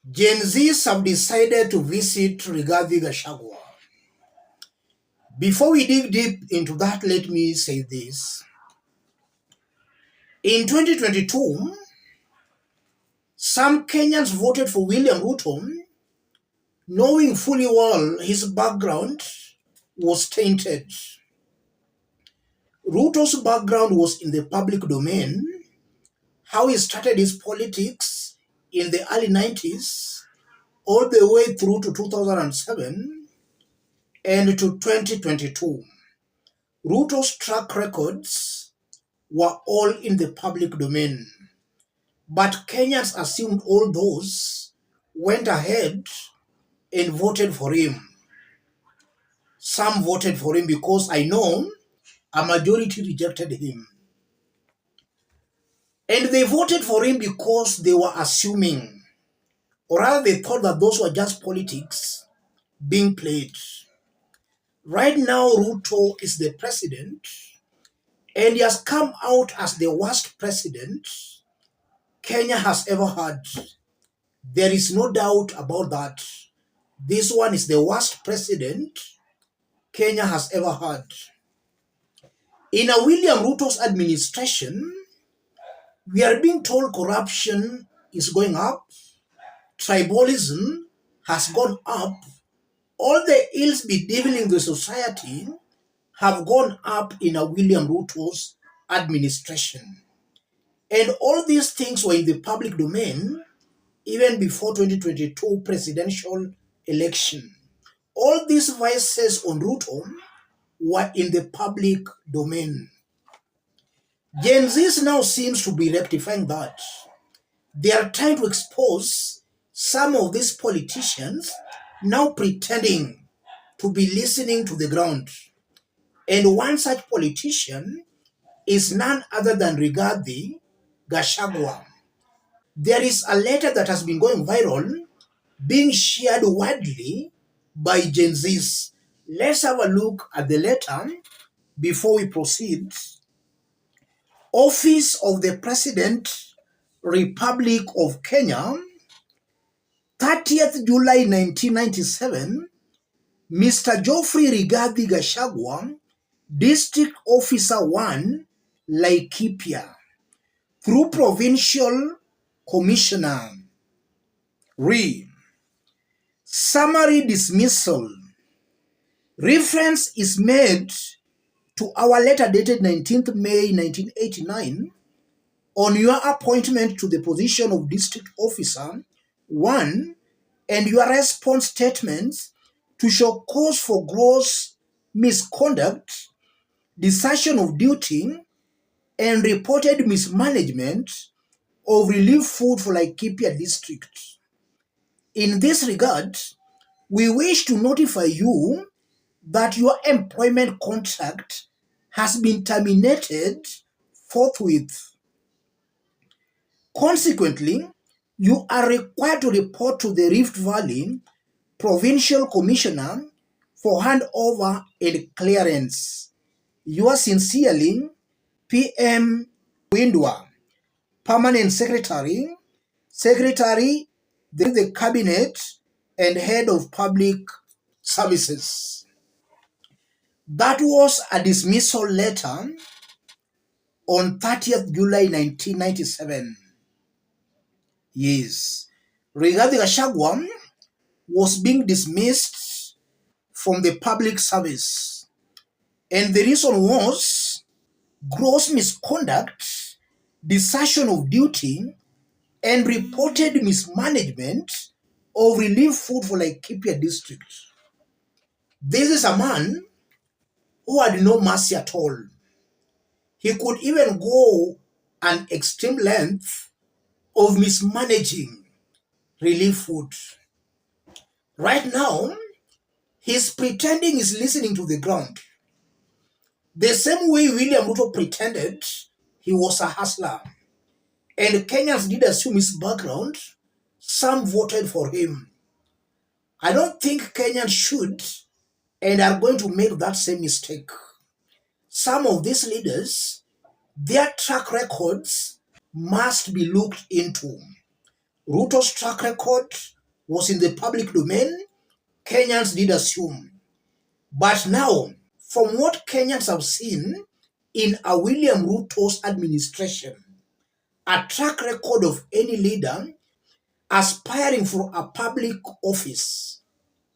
Gen Zs have decided to visit Rigathi Gachagua. Before we dig deep into that, let me say this. In 2022, some Kenyans voted for William Ruto, knowing fully well his background was tainted. Ruto's background was in the public domain, how he started his politics in the early 90s, all the way through to 2007 and to 2022. Ruto's track records were all in the public domain, but Kenyans assumed all those, went ahead and voted for him. Some voted for him because I know a majority rejected him. And they voted for him because they were assuming, or rather they thought that those were just politics being played. Right now, Ruto is the president, and he has come out as the worst president Kenya has ever had. There is no doubt about that. This one is the worst president Kenya has ever had. In a William Ruto's administration, we are being told corruption is going up, tribalism has gone up, all the ills bedeviling the society have gone up in a William Ruto's administration. And all these things were in the public domain even before 2022 presidential election. All these vices on Ruto were in the public domain. Gen Z now seems to be rectifying that. They are trying to expose some of these politicians now pretending to be listening to the ground. And one such politician is none other than Rigathi Gachagua. There is a letter that has been going viral, being shared widely by Gen Zs. Let's have a look at the letter before we proceed. Office of the President, Republic of Kenya, 30th July 1997, Mr. Geoffrey Rigathi Gachagua, District Officer 1, Laikipia, through Provincial Commissioner. Summary dismissal. Reference is made to our letter dated 19th May 1989 on your appointment to the position of District Officer 1 and your response statements to show cause for gross misconduct, desertion of duty, and reported mismanagement of relief food for Laikipia District. In this regard, we wish to notify you that your employment contract has been terminated forthwith. Consequently, you are required to report to the Rift Valley Provincial Commissioner for handover and clearance. Yours sincerely, PM Windwa, Permanent Secretary, the Cabinet, and Head of Public Services. That was a dismissal letter on 30th July 1997. Yes. Rigathi Gachagua was being dismissed from the public service. And the reason was gross misconduct, desertion of duty, and reported mismanagement of relief food for Laikipia District. This is a man who had no mercy at all. He could even go an extreme length of mismanaging relief food. Right now, he's pretending he's listening to the ground. The same way William Ruto pretended he was a hustler. And Kenyans did assume his background. Some voted for him. I don't think Kenyans should and are going to make that same mistake. Some of these leaders, their track records must be looked into. Ruto's track record was in the public domain. Kenyans did assume. But now, from what Kenyans have seen in a William Ruto's administration, a track record of any leader aspiring for a public office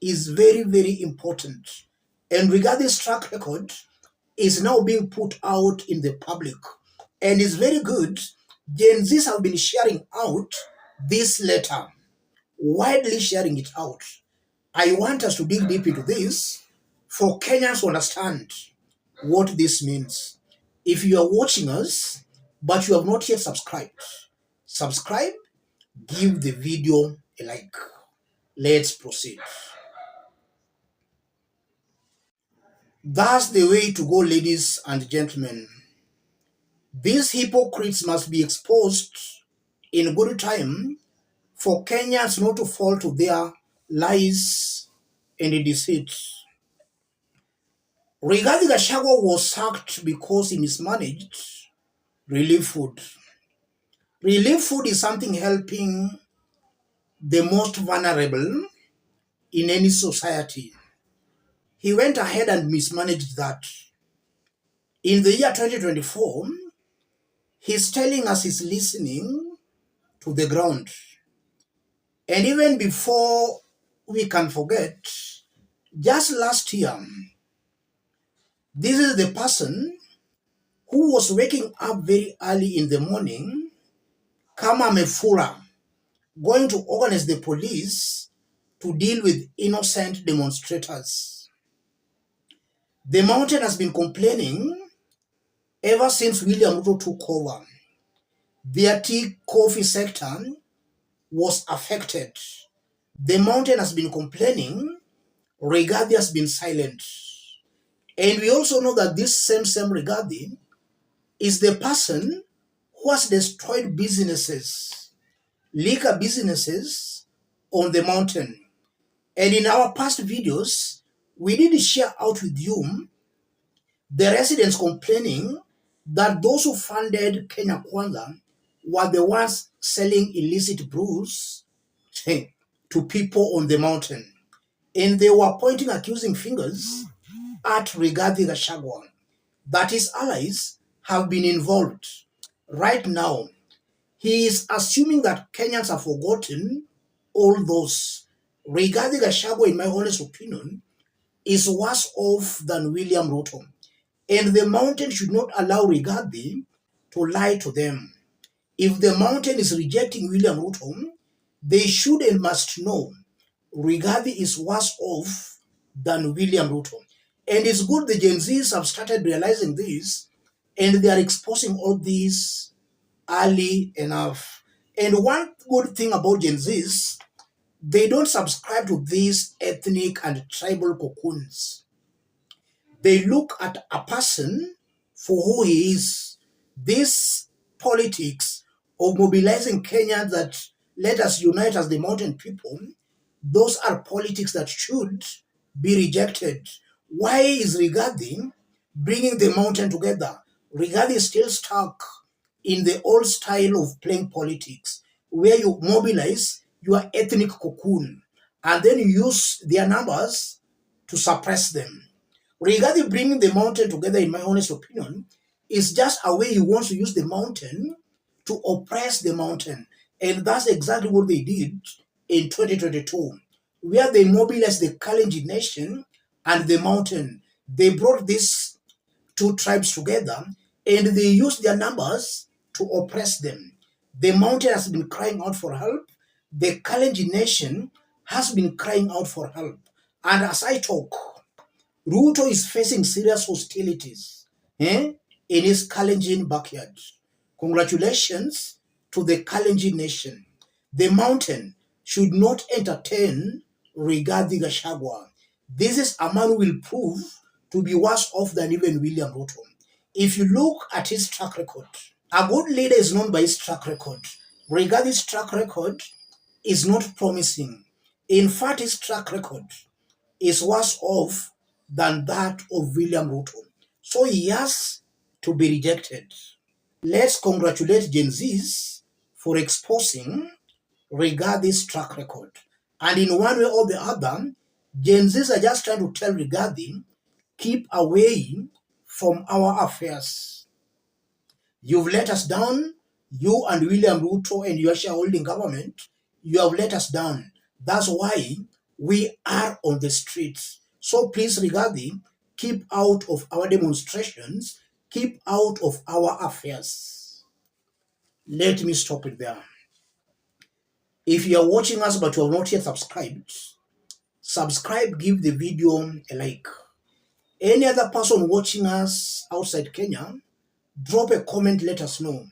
is very, very important. And regarding this track record is now being put out in the public and is very good. Gen Zs have been sharing out this letter, widely sharing it out. I want us to dig deep into this for Kenyans to understand what this means. If you are watching us, but you have not yet subscribed, subscribe, give the video a like. Let's proceed. That's the way to go, ladies and gentlemen. These hypocrites must be exposed in good time for Kenyans not to fall to their lies and deceit. Rigathi Gachagua was sacked because he mismanaged relief food. Relief food is something helping the most vulnerable in any society. He went ahead and mismanaged that. In the year 2024, he's telling us he's listening to the ground. And even before we can forget, just last year, this is the person who was waking up very early in the morning, kama amefura, going to organize the police to deal with innocent demonstrators. The mountain has been complaining ever since William Ruto took over. Their tea coffee sector was affected. The mountain has been complaining, Rigathi has been silent. And we also know that this same Rigathi is the person who has destroyed businesses, liquor businesses on the mountain. And in our past videos, we did share out with you the residents complaining that those who funded Kenya Kwanza were the ones selling illicit brews to people on the mountain. And they were pointing accusing fingers at Rigathi Gachagua that his allies have been involved. Right now, he is assuming that Kenyans have forgotten all those. Rigathi Gachagua, in my honest opinion, is worse off than William Ruto. And the mountain should not allow Rigathi to lie to them. If the mountain is rejecting William Ruto, they should and must know Rigathi is worse off than William Ruto. And it's good the Gen Zs have started realizing this and they are exposing all these early enough. And one good thing about Gen Zs, they don't subscribe to these ethnic and tribal cocoons. They look at a person for who he is. This politics of mobilizing Kenyans that let us unite as the mountain people, those are politics that should be rejected. Why is Rigathi bringing the mountain together? Rigathi is still stuck in the old style of playing politics, where you mobilize your ethnic cocoon and then you use their numbers to suppress them. Rigathi bringing the mountain together, in my honest opinion, is just a way he wants to use the mountain to oppress the mountain. And that's exactly what they did in 2022, where they mobilized the Kalenjin nation and the mountain. They brought these two tribes together and they used their numbers to oppress them. The mountain has been crying out for help. The Kalenjin nation has been crying out for help. And as I talk, Ruto is facing serious hostilities in his Kalenjin backyard. Congratulations to the Kalenjin nation. The mountain should not entertain Rigathi Gachagua. This is a man who will prove to be worse off than even William Ruto. If you look at his track record, a good leader is known by his track record. Rigathi's track record is not promising. In fact, his track record is worse off than that of William Ruto. So he has to be rejected. Let's congratulate Gen Zs for exposing Rigathi's track record. And in one way or the other, Gen Zs are just trying to tell Rigathi, keep away from our affairs. You've let us down, you and William Ruto and your shareholding government, you have let us down. That's why we are on the streets. So please, Rigathi, keep out of our demonstrations, keep out of our affairs. Let me stop it there. If you are watching us but you have not yet subscribed, subscribe, give the video a like. Any other person watching us outside Kenya, drop a comment, let us know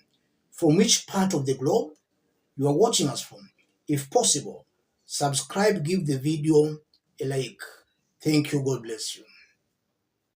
from which part of the globe you are watching us from. If possible, subscribe, give the video a like. Thank you. God bless you.